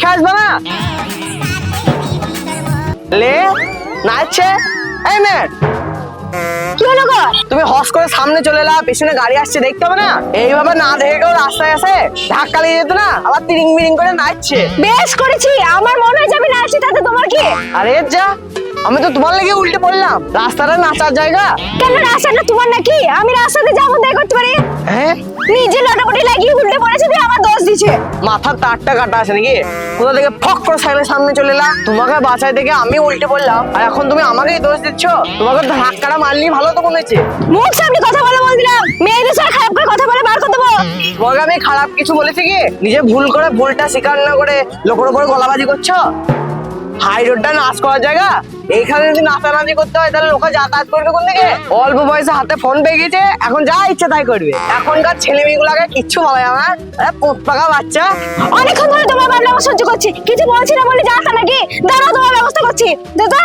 দেখে আসবে না? লে নাচছে। এই মেয়ে, কি হলো গো? তুমি হস করে সামনে চলে এলা, পিছনে গাড়ি আসছে দেখতে হবে না? এইভাবে না দেখে কেউ রাস্তায় এসে ধাক্কা লেগে যেত না, আবার তিরিং বিরিং করে নাচছে। বেশ করেছি, আমার মনে হয় যাবে না আসি, তাতে তোমার কি? আরে যা, আমি তো তোমার লেগে উল্টে পড়লাম। রাস্তাটা নাচার জায়গা। কেন রাস্তাটা তোমার নাকি? আমি রাস্তাতে যাবো তাই করতে পারি? হ্যাঁ, নিজে লটাপটি লাগিয়ে উল্টে পড়েছে দিয়ে আমার দোষ দিচ্ছে। মাথার তারটা কাটা আছে নাকি? কোথা থেকে ফক করে সাইকেলের সামনে চলে এলা, তোমাকে বাঁচাই থেকে আমি উল্টে পড়লাম, আর এখন তুমি আমাকেই দোষ দিচ্ছ? তোমাকে ধাক্কাটা মারলি ভালো তো মনে হচ্ছে। মুখ সামনে কথা বলে বল দিলাম, মেয়েদের সাথে খারাপ করে কথা বলে বার করে দেবো। তোমাকে আমি খারাপ কিছু বলেছি কি? নিজে ভুল করে ভুলটা স্বীকার না করে লোকের উপরে গলাবাজি করছো। হাই রোডটা নাচ করার জায়গা, এইখানে যদি নাচানাচি করতে হয় তাহলে লোকে যাতায়াত করবে কোন দিকে? অল্প বয়সে হাতে ফোন পেয়ে গেছে, এখন যা ইচ্ছে তাই করবে। এখনকার ছেলে মেয়েগুলাকে কিচ্ছু বলা যাবে না, পোত পাকা বাচ্চা। অনেকক্ষণ ধরে তোমার বাবলা সহ্য করছি, কিছু বলছি না বলে যাতা নাকি? দাঁড়াও, তোমার ব্যবস্থা করছি। দাদা,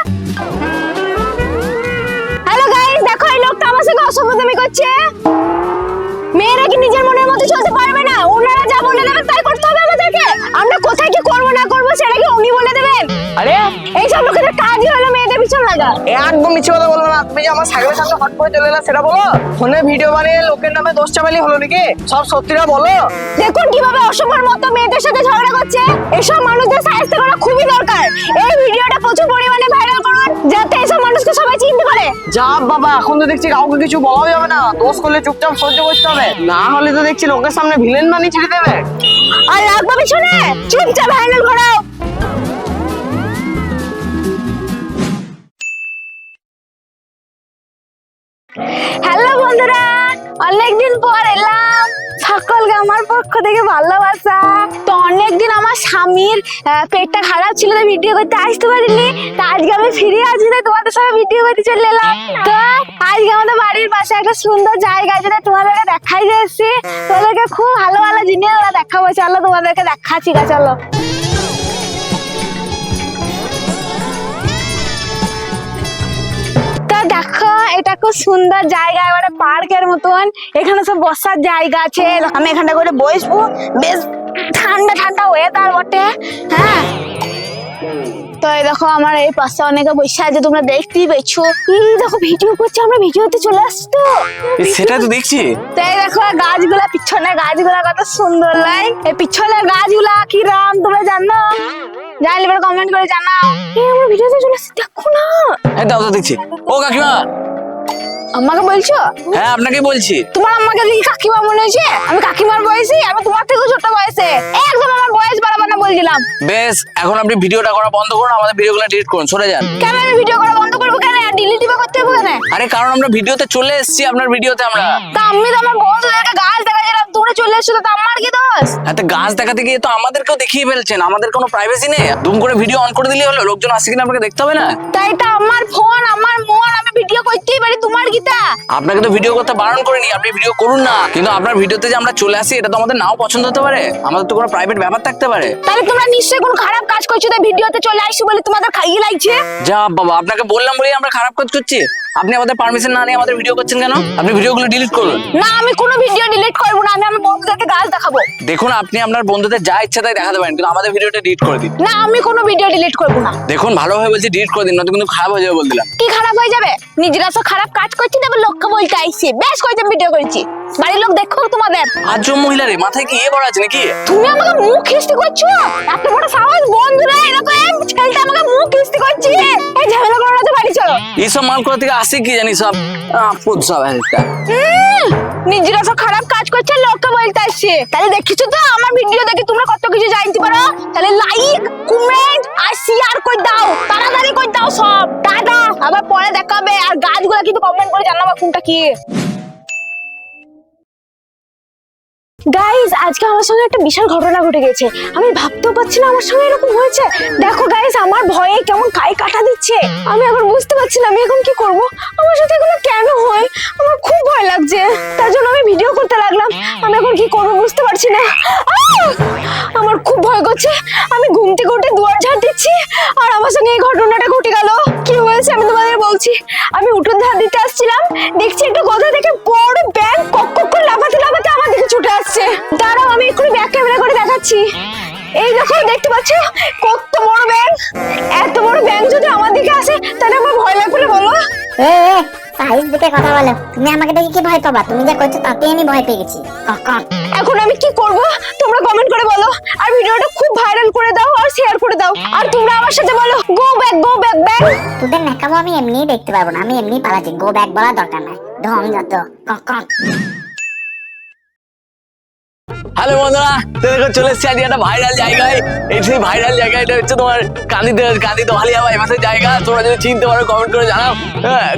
হ্যালো গাইস, দেখো এই লোকটা আমার সঙ্গে অসভ্যতামি করছে। মেয়েরা কি নিজের মনের মতো চলতে পারবে না? ওনারা যা বলে দেবেন তাই করতে হবে আমাদেরকে। আমরা কোথায় কি করবো না করবো সেটা কি উনি বলে দেবেন? আরে এইসব লোকেদের কাজই হলো মেয়েদের পিছন লাগা। একদম মিছে কথা বলবো না। তুমি যে আমার সাইকেলের সামনে হট করে চলে এলা সেটা বলো, ফোনে ভিডিও বানিয়ে লোকের নামে দোষ চাপালি হলো নাকি? সব সত্যিটা বলো। দেখুন কিভাবে অসভ্যর মতো মেয়েদের সাথে ঝগড়া করছে। এসব মানুষদের সাহায্য করা খুবই দরকার। এই ভিডিওটা প্রচুর পরিমাণে ভাইরাল করুন, যাতে এসব মানুষকে সবাই চিনতে পারে। যা বাবা, এখন তো দেখছি কাউকে কিছু বলাও যাবে না, দোষ করলে চুপচাপ সহ্য করতে হবে, না হলে তো দেখছি লোকের সামনে ভিলেন বানিয়ে ছেড়ে দেবে। আর লাগবে পিছনে, চুপচাপ হ্যান্ডেল ঘোরাও। হ্যালো বন্ধুরা, অনেকদিন পর এলাম। সকলকে আমার পক্ষ থেকে ভালোবাসা। তো অনেকদিন আমার স্বামীর পেটটা খারাপ ছিল, তো ভিডিও করতে আসতে পারিনি। তো আজকে আমি ফিরে আছি, তাই তোমাদের সঙ্গে ভিডিও করতে চলে এলাম। তো আজকে আমাদের বাড়ির পাশে একটা সুন্দর জায়গা আছে, তোমাদেরকে দেখাই যাচ্ছি। তোমাদেরকে খুব ভালো ভালো জিনিস দেখাবো, চলো তোমাদেরকে দেখাচ্ছি। চলো। দেখো, এটা খুব সুন্দর জায়গা, এবারে পার্কের মতন। এখানে সব বসার জায়গা আছে, আমি এখানটা করে বসবো। বেশ ঠান্ডা ঠান্ডা ওয়েদার বটে। হ্যাঁ, তো এই দেখো আমার এই পাশে অনেকে বসে আছে, তোমরা দেখতেই পেয়েছো। এই দেখো ভিডিও করছে, আমরা ভিডিওতে চলে আসছি। তো সেটা তো দেখছি। তো এই দেখো গাছগুলা, পিছনে গাছগুলা কত সুন্দর লাগে। এই পিছনের গাছগুলা কি রাম তোমরা জানো? জানলে এবার কমেন্ট করে জানাও। এই আমরা ভিডিওতে চলে আসছি, দেখো না। হ্যাঁ দাও তো দেখছি। ও কাকিমা। আমাকে বলছো? হ্যাঁ আপনাকে বলছি। তোমার আমাকে দেখি কাকিমা মনে হয়েছে? আমি কাকিমার বয়সী, আমি তোমার থেকেও ছোট বয়সে। একদম আমার বয়স বাড়াবার না বলে দিলাম। বেশ, এখন আপনি ভিডিওটা করা বন্ধ করুন, আমাদের ভিডিওগুলো ডিলিট করুন, সরে যান। কেন আমি ভিডিও করা বন্ধ করবো? কেন ডিলিট করতে হবে কেন? আরে কারণ আমরা ভিডিওতে চলে এসেছি, আপনার ভিডিওতে আমরা। তা আমি তো আমার বন্ধুদেরকে গাছ দেখা গেলাম, তোমরা চলে এসছো, তো আমার কি দোষ? হ্যাঁ, তো গাছ দেখাতে গিয়ে তো আমাদেরকেও দেখিয়ে ফেলছেন, আমাদের কোনো প্রাইভেসি নেই। দুম করে ভিডিও অন করে দিলেই হলো, লোকজন আসছে কিনা আপনাকে দেখতে হবে না? তাই এটা আমার ফোন, আমার মন, আমি ভিডিও করতেই পারি, তোমার গীতা। আপনাকে তো ভিডিও করতে বারণ করিনি, আপনি ভিডিও করুন না, কিন্তু আপনার ভিডিওতে যে আমরা চলে আসি এটা তো আমাদের নাও পছন্দ হতে পারে, আমাদের তো কোনো প্রাইভেট ব্যাপার থাকতে পারে। তাহলে তোমরা নিশ্চয়ই কোনো খারাপ কাজ করছো, তাই ভিডিওতে চলে আসছো বলে তোমাদের খাইয়ে লাগছে। যা বাবা, আপনাকে বললাম বলেই আমরা খারাপ কাজ করছি? আপনি আমাদের পারমিশন না নিয়ে আমাদের ভিডিও করছেন কেন? আপনি ভিডিওগুলো ডিলিট করুন। না, আমি কোনো ভিডিও ডিলিট করবো না, আমি আমার বন্ধুদেরকে গাছ দেখাবো। দেখুন, আপনি আপনার বন্ধুদের যা ইচ্ছা তাই দেখাতে পারেন, কিন্তু আমাদের ভিডিওটা ডিলিট করে দিন। না, আমি কোনো ভিডিও ডিলিট করবো না। দেখুন ভালোভাবে বলছি, ডিলিট করে দিন, নয়তো কিন্তু খারাপ হয়ে যাবে বলে দিলাম। কি খারাপ হয়ে যাবে? নিজেরা তো খারাপ কাজ করছি, তবে লক্ষ্য বলতে আইছি। বেশ কয়েকটা ভিডিও করেছি, বাড়ির লোক দেখো তোমাদের। আজব মহিলা রে, মাথায় কি বড় আছে নাকি? তুমি আমাকে মুখ খিস্তি করছো? এত বড় সাহস বন্ধুরা, এরকম ছেলেটা আমাকে মুখ খিস্তি করছে। এই ঝামেলা করো না তো, বাড়ি চলো। এইসব মাল কোথা থেকে আসে কি জানি, সব আপদ সব একটা। নিজেরা তো খারাপ কাজ করছে, লক্ষ্য বলতে আসছে। তাহলে দেখিছো তো আমার ভিডিও দেখে তোমরা কত কিছু জানতে পারো। তাহলে লাইক, কমেন্ট আর শেয়ার করে দাও, তাড়াতাড়ি করে দাও সব। টাটা, আবার পরে দেখাবে। আর গাছগুলা কিন্তু কমেন্ট করে জানাবা কোনটা কি। গাইস, আজকে আমার সঙ্গে একটা বিশাল ঘটনা ঘটে গেছে। আমি ভাবতেও পারছি না আমার সঙ্গে এরকম হয়েছে। দেখো গাইস, আমার ভয়ে কেমন কাই কাটা দিচ্ছে। আমি এখন বুঝতে পারছি না আমি এখন কি করব। আমার সাথে এগুলো কেন হয়? আমার খুব ভয় লাগছে, তার জন্য আমি ভিডিও করতে লাগলাম। আমি এখন কি করব বুঝতে পারছি না। আমার খুব ভয় করছে। আমি ঘুম থেকে উঠে দুয়ার ঝাড় দিচ্ছি, আর আমার সঙ্গে এই ঘটনাটা ঘটে গেল। কি হয়েছে আমি তোমাদের বলছি। আমি উঠোন ঝাড় দিতে আসছিলাম, দেখছি একটা কোথা থেকে বড় ব্যাঙ কক কক করে লাফাতে লাফাতে আমার দিকে ছুটে আসছে। দাঁড়াও, আমি একটু ব্যাক ক্যামেরা করে দেখাচ্ছি। এই দেখো দেখতে পাচ্ছ কত বড় ব্যাঙ। এত বড় ব্যাঙ যদি আমার দিকে আসে তাহলে আমার ভয় লাগবে না বলো? এ সাইজ দেখে কথা বলো। তুমি আমাকে দেখে কি ভয় পাবা? তুমি যা করছো তাতে আমি ভয় পেয়ে গেছি। কক। এখন আমি কি করব তোমরা কমেন্ট করে বলো, আর ভিডিওটা খুব ভাইরাল করে দাও আর শেয়ার করে দাও, আর তোমরা আমার সাথে বলো গো ব্যাক ব্যাং। তোদের ন্যাকামো আমি এমনিই দেখতে পারবো না, আমি এমনিই পালাচ্ছি। গো ব্যাক বলার দরকার নাই, ঢং যত। কক। হ্যালো বন্ধুরা, তো দেখো চলে এসেছি আজকে একটা ভাইরাল জায়গায়। এই সেই ভাইরাল জায়গা, এটা হচ্ছে তোমার কান্দিতে ভালিয়া বাইপাসের জায়গা। তোমরা যদি চিনতে পারো কমেন্ট করে জানাও।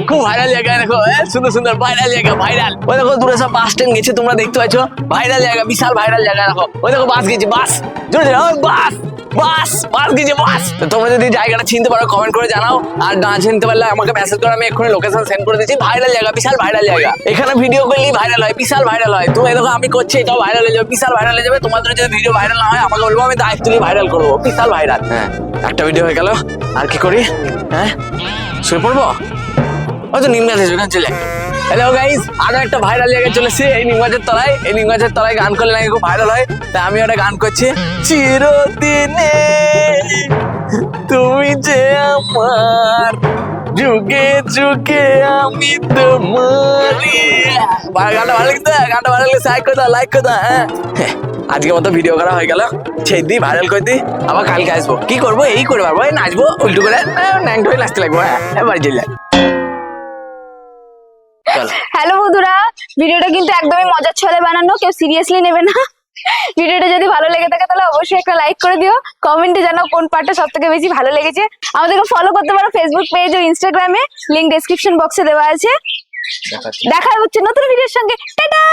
খুব ভাইরাল জায়গা, দেখো সুন্দর সুন্দর ভাইরাল জায়গা, ভাইরাল। ওই দেখো দূরে সব বাস স্ট্যান্ড গেছে, তোমরা দেখতে পাচ্ছ। ভাইরাল জায়গা, বিশাল ভাইরাল জায়গা। দেখো ওই দেখো বাস গেছে, বাস জোরে জোরে, ওই বাস গেছে, বাস। তো তোমরা যদি জায়গাটা চিনতে পারো কমেন্ট করে জানাও, আর না চিনতে পারলে আমাকে মেসেজ করো, আমি এক্ষুনি লোকেশন সেন্ড করে দিচ্ছি। ভাইরাল জায়গা, বিশাল ভাইরাল জায়গা। এখানে ভিডিও করলেই ভাইরাল হয়, বিশাল ভাইরাল হয়। তুমি দেখো আমি করছি, এটাও ভাইরাল হয়ে যাবে, বিশাল ভাইরাল হয়ে যাবে। তোমাদের যদি ভিডিও ভাইরাল না হয় আমাকে বলবো, আমি দায়িত্ব নিয়ে ভাইরাল করবো, বিশাল ভাইরাল। হ্যাঁ, একটা ভিডিও হয়ে গেল, আর কি করি? হ্যাঁ, শুয়ে পড়বো। ওই তো নিম গাছ চলে। হ্যালো গাইস, আরো একটা ভাইরাল জায়গায় চলেছে, এই নিম গাছের তলায়। এই নিম গাছের তলায় গান করলে নাকি খুব ভাইরাল হয়, তাই আমি একটা গান করছি। চিরদিনে তুমি যে আমার, যুগে যুগে আমি তোমারই। গানটা ভালো লাগছে, গানটা ভালো লাগছে, লাইক করে দাও। হ্যাঁ, আজকে মতো ভিডিও করা হয়ে গেল, সেই দিই ভাইরাল করে দিই। আবার কালকে আসবো, কি করবো? এই করে পারবো, এই নাচবো উল্টো করে, ন্যাংটো হয়ে নাচতে লাগবো। হ্যাঁ, বাড়ি চলে। হ্যালো বন্ধুরা, ভিডিওটা কিন্তু একদমই মজার ছলে বানানো, কেউ সিরিয়াসলি নেবে না। ভিডিওটা যদি ভালো লেগে থাকে তাহলে অবশ্যই একটা লাইক করে দিও, কমেন্টে জানাও কোন পার্টটা সবথেকে বেশি ভালো লেগেছে। আমাদেরকে ফলো করতে পারো ফেসবুক পেজ ও ইনস্টাগ্রামে, লিংক ডেসক্রিপশন বক্সে দেওয়া আছে। দেখা হচ্ছে নতুন ভিডিওর সঙ্গে, টাটা।